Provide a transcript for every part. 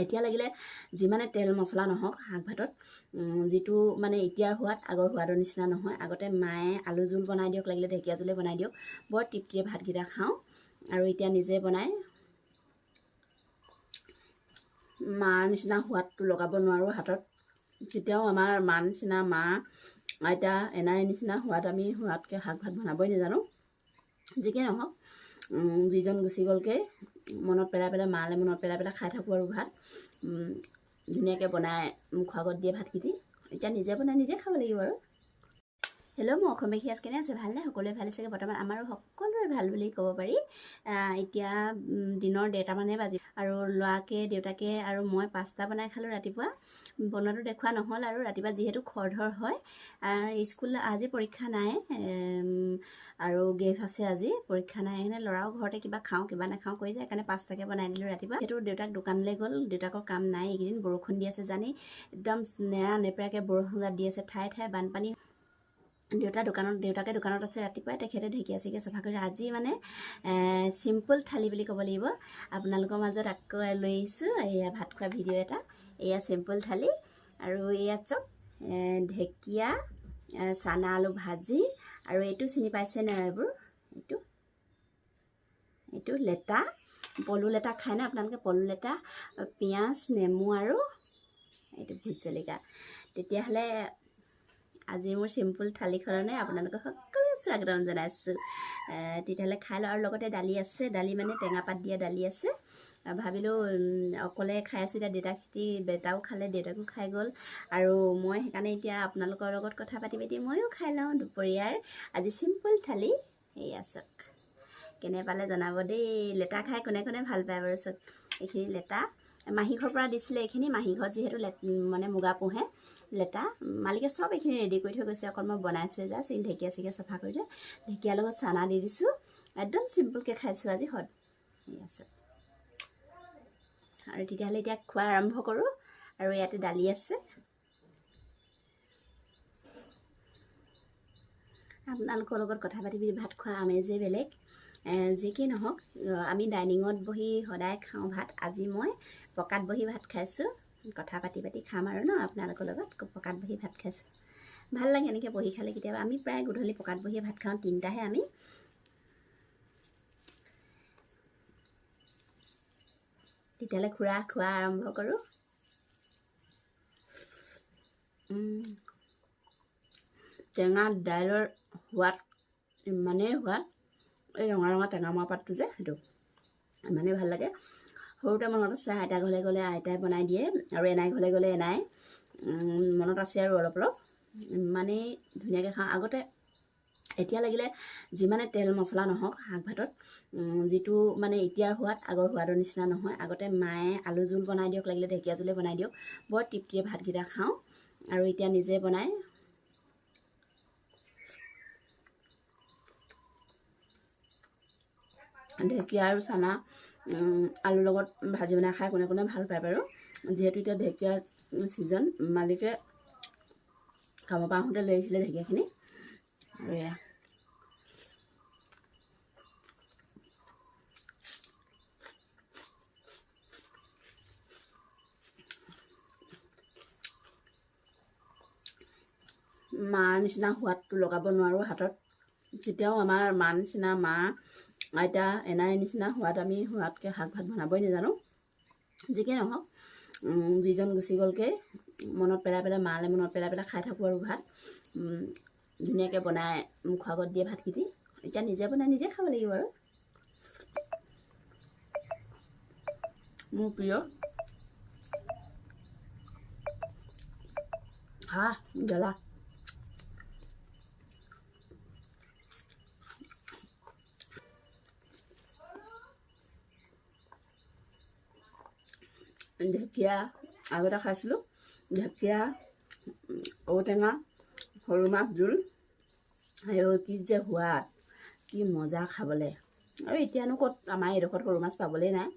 এতিয়া লাগিলে যিমানে তেল মছলা নহওক শাক ভাতত যিটো মানে এতিয়াৰ সোৱাদ আগৰ সোৱাদৰ নিচিনা নহয়। আগতে মায়ে আলু জোল বনাই দিয়ক, লাগিলে ঢেকীয়া জোলে বনাই দিয়ক, বৰ তৃপ্তিৰে ভাতকেইটা খাওঁ। আৰু এতিয়া নিজে বনাই মাৰ নিচিনা সোৱাদটো লগাব নোৱাৰোঁ হাতত। তেতিয়াও আমাৰ মাৰ নিচিনা, মা আইতা এনাই নিচিনা সোৱাদকৈ শাক ভাত বনাবই নাজানো। যিকি নহওক যিজন গুচি গ'লগৈ মনত পেলাই পেলাই, মালৈ মনত পেলাই পেলাই খাই থাকোঁ আৰু ভাত ধুনীয়াকৈ বনাই মুখৰ আগত দিয়ে ভাতকেইটি। এতিয়া নিজে বনাই নিজে খাব লাগিব আৰু। হেল্ল', মই অসমীয়া খিয়াজ, কেনে আছে? ভালনে? সকলোৱে ভালে চাগে? বৰ্তমান আমাৰো সকলোৰে ভাল বুলি ক'ব পাৰি। এতিয়া দিনৰ 1:30 বাজি আৰু ল'ৰাকে দেউতাকে আৰু মই পাস্তা বনাই খালোঁ ৰাতিপুৱা। বনোৱাটো দেখুওৱা নহ'ল আৰু ৰাতিপুৱা যিহেতু খৰধৰ হয়, স্কুল আজি পৰীক্ষা নাই আৰু গেপ আছে, আজি পৰীক্ষা নাই, সেইকাৰণে ল'ৰাও ঘৰতে কিবা খাওঁ কিবা নাখাওঁ কৰি যায়, সেইকাৰণে পাস্তাকে বনাই দিলোঁ ৰাতিপুৱা। সেইটো দেউতাক দোকানলৈ গ'ল, দেউতাকৰ কাম নাই এইকেইদিন, বৰষুণ দি আছে জানি, একদম নেৰা নেপেৰাকৈ বৰষুণ দি আছে, ঠায়ে ঠায়ে বানপানী। দেউতাকে দোকানত আছে, ৰাতিপুৱাই তেখেতে ঢেকীয়া চেকীয়া চফা কৰি। আজি মানে চিম্পল থালি বুলি ক'ব লাগিব। আপোনালোকৰ মাজত আকৌ লৈ আহিছোঁ এয়া ভাত খোৱা ভিডিঅ' এটা। এয়া চিম্পল থালি আৰু এয়া চব ঢেকীয়া, চানা আলু ভাজি, আৰু এইটো চিনি পাইছেনে? এইবোৰ এইটো লেটা, পলু লেটা খায় ন আপোনালোকে? পলু লেটা, পিঁয়াজ, নেমু আৰু এইটো ভোট জলকীয়া। তেতিয়াহ'লে আজি মোৰ চিম্পুল থালিখনলৈ আপোনালোকক সকলোৱে স্বাগতম জনাইছোঁ। তেতিয়াহ'লে খাই লওঁ। আৰু লগতে দালি আছে, দালি মানে টেঙা পাত দিয়া দালি আছে। ভাবিলোঁ অকলে খাই আছোঁ, এতিয়া দেউতাও খালে, দেউতাকো খাই গ'ল, আৰু মই সেইকাৰণে এতিয়া আপোনালোকৰ লগত কথা পাতি পাতি ময়ো খাই লওঁ দুপৰীয়াৰ আজি চিম্পুল থালি। এয়া চাওক, কেনে পালে জনাব দেই। লেটা খাই কোনে কোনে ভাল পায় বাৰু? চাওক, এইখিনি লেটা মাহী ঘৰৰ পৰা দিছিলে। এইখিনি মাহী ঘৰত যিহেতু মানে মুগা পোহে, লেটা মালিকে চব এইখিনি ৰেডি কৰি থৈ গৈছে, অকল মই বনাইছোঁ জাষ্ট। এই ঢেকীয়া চেকীয়া চফা কৰি দিয়ে, ঢেকীয়াৰ লগত চানা দি দিছোঁ, একদম চিম্পুলকৈ খাইছোঁ আজি এয়া চাওক। আৰু তেতিয়াহ'লে এতিয়া খোৱা আৰম্ভ কৰোঁ। আৰু ইয়াতে দালি আছে। আপোনালোকৰ লগত কথা পাতি ভাত খোৱা আমেজেই বেলেগ। যি কি নহওক, আমি ডাইনিঙত বহি সদায় খাওঁ ভাত। আজি মই পকাত বহি ভাত খাইছোঁ, কথা পাতি পাতি খাম আৰু ন আপোনালোকৰ লগত। পকাত বহি ভাত খাইছোঁ, ভাল লাগে এনেকৈ বহি খালে। কেতিয়াবা আমি প্ৰায় গধূলি পকাত বহিয়ে ভাত খাওঁ, তিনিটাহে আমি। তেতিয়াহ'লে খোৱা আৰম্ভ কৰোঁ। টেঙা দাইলৰ সোৱাদ ইমানেই সোৱাদ, এই ৰঙা ৰঙা টেঙা মৰা পাতটো যে, সেইটো ইমানেই ভাল লাগে। সৰুতে মনত আছে, আইতা ঘৰলৈ গ'লে আইতাই বনাই দিয়ে, আৰু এনাই ঘৰলৈ গ'লে এনাই, মনত আছে আৰু অলপ অলপ। ইমানেই ধুনীয়াকৈ খাওঁ আগতে। এতিয়া লাগিলে যিমানে তেল মছলা নহওক শাক ভাতত যিটো মানে এতিয়াৰ সোৱাদ আগৰ সোৱাদৰ নিচিনা নহয়। আগতে মায়ে আলু জোল বনাই দিয়ক, লাগিলে ঢেকীয়া জোলে বনাই দিয়ক, বৰ তৃপ্তিৰে ভাতকেইটা খাওঁ। আৰু এতিয়া নিজে বনাই ঢেকীয়া আৰু চানা আলুৰ লগত ভাজি বনাই খাই কোনে কোনে ভাল পায় বাৰু। যিহেতু এতিয়া ঢেকীয়াৰ ছিজন, মালিকে কামৰ পৰা আহোঁতে লৈ আহিছিলে ঢেকীয়াখিনি। আৰু এয়া মাৰ নিচিনা সোৱাদটো লগাব নোৱাৰোঁ হাতত। তেতিয়াও আমাৰ মাৰ নিচিনা, মা আইতা এনাই নিচিনা সোৱাদকৈ শাক ভাত বনাবই নাজানো। যিকি নহওক যিজন গুচি গ'লগৈ মনত পেলাই পেলাই, মালৈ মনত পেলাই পেলাই খাই থাকোঁ আৰু ভাত ধুনীয়াকৈ বনাই মুখৰ আগত দিয়ে ভাতকেইটি। এতিয়া নিজে বনাই নিজে খাব লাগিব আৰু। মোৰ প্ৰিয় জ্বলা। ঢেকীয়া আগতে খাইছিলোঁ, ঢেকীয়া, ঔটেঙা, সৰু মাছ জোল, আৰু কি যে সোৱাদ, কি মজা খাবলৈ। আৰু এতিয়ানো ক'ত আমাৰ এইডোখৰত সৰু মাছ পাবলেই নাই।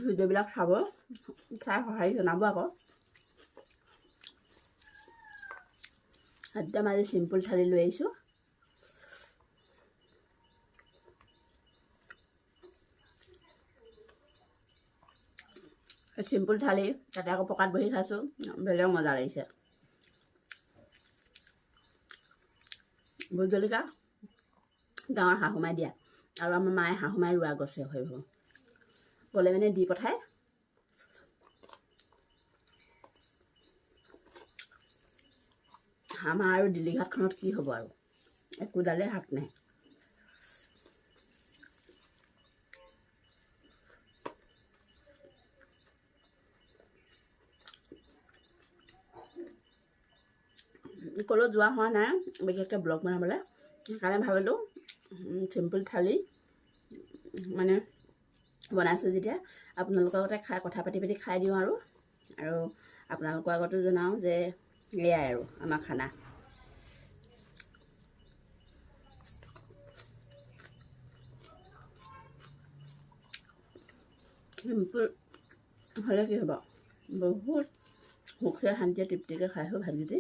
ভিডিঅ'বিলাক চাই সঁহাৰি জনাব আকৌ। একদম আজি চিম্পুল থালি লৈ আহিছোঁ। চিম্পুল থালি তাতে আকৌ পকাত বহি খাইছোঁ বেলেগ মজা লাগিছে ভোট জলকীয়া গাঁৱৰ শাহুমাই দিয়া আৰু আমাৰ মায়ে শাহুমাই ৰোৱা গছে হৈ গ'লে মানে দি পঠায় আমাৰ আৰু দিলীঘাটখনত কি হ'ব আৰু একোডালে শাক নাই ক'লৈ যোৱা হোৱা নাই বিশেষকৈ ব্লগ বনাবলৈ সেইকাৰণে ভাবিলোঁ চিম্পুল থালি মানে বনাইছোঁ যেতিয়া আপোনালোকৰ আগতে খাই কথা পাতি খাই দিওঁ আৰু আপোনালোকৰ আগতো জনাওঁ যে এয়াই আৰু আমাৰ খানা চিম্পুল হ'লে কি হ'ব বহুত সুখে শান্তিয়ে তৃপ্তিকৈ খাইছোঁ ভাতকেইটি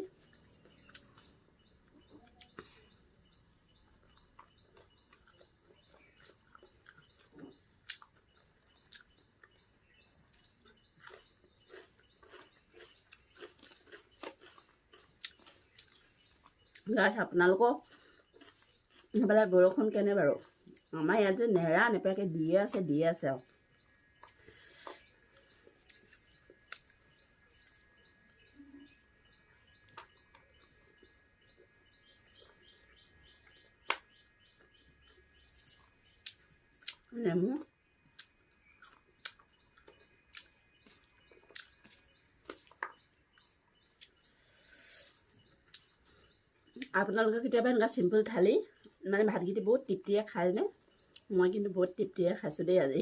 গাছ আপোনালোকৰ সেইফালে বৰষুণ কেনে বাৰু আমাৰ ইয়াত যে নেৰা নেপেৰাকৈ দিয়ে আছে আৰু নেমু আপোনালোকে কেতিয়াবা এনেকুৱা চিম্পুল থালি মানে ভাতকেইটি বহুত তৃপ্তিৰে খায়নে মই কিন্তু বহুত তৃপ্তিৰে খাইছোঁ দেই আজি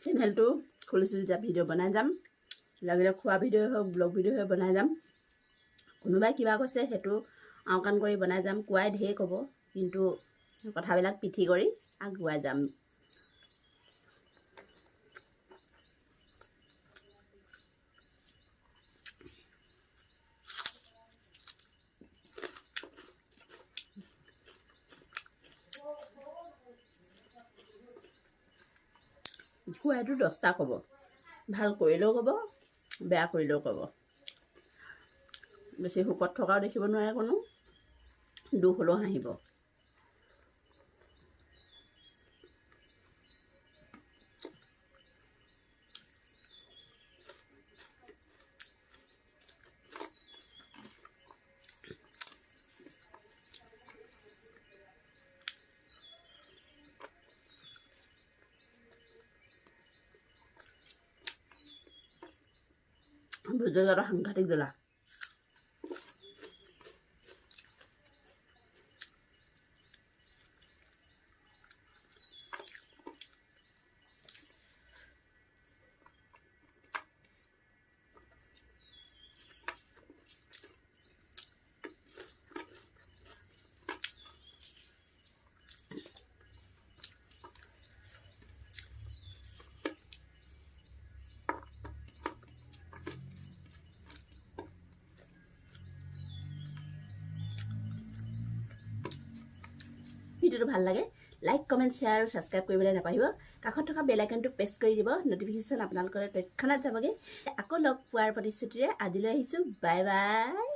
চেনেলটো খুলিছোঁ যেতিয়া ভিডিঅ' বনাই যাম লাগিলে খোৱা ভিডিঅ' হওক ব্লগ ভিডিঅ' হওক বনাই যাম কোনোবাই কিবা কৈছে সেইটো আওকাণ কৰি বনাই যাম কোৱাই ঢেৰ ক'ব কিন্তু কথাবিলাক পিঠি কৰি আগুৱাই যাম কোৱাইটো 10টা ক'ব ভাল কৰিলেও ক'ব বেয়া কৰিলেও ক'ব বেছি শোকত থকাও দেখিব নোৱাৰে কোনো দুখ হ'লেও হাঁহিব ভোট জলকীয়াটো সাংঘাতিক জ্বলা ভিডিঅ'টো ভাল লাগে লাইক কমেণ্ট শ্বেয়াৰ আৰু ছাবস্ক্ৰাইব কৰিবলৈ নাপাহৰিব কাষত থকা বেল আইকনটো প্ৰেছ কৰি দিব নটিফিকেশ্যন আপোনালোকৰ তৎক্ষণাত যাবগৈ আকৌ লগ পোৱাৰ প্ৰতিশ্ৰুতিৰে আজিলৈ আহিছোঁ বাই বাই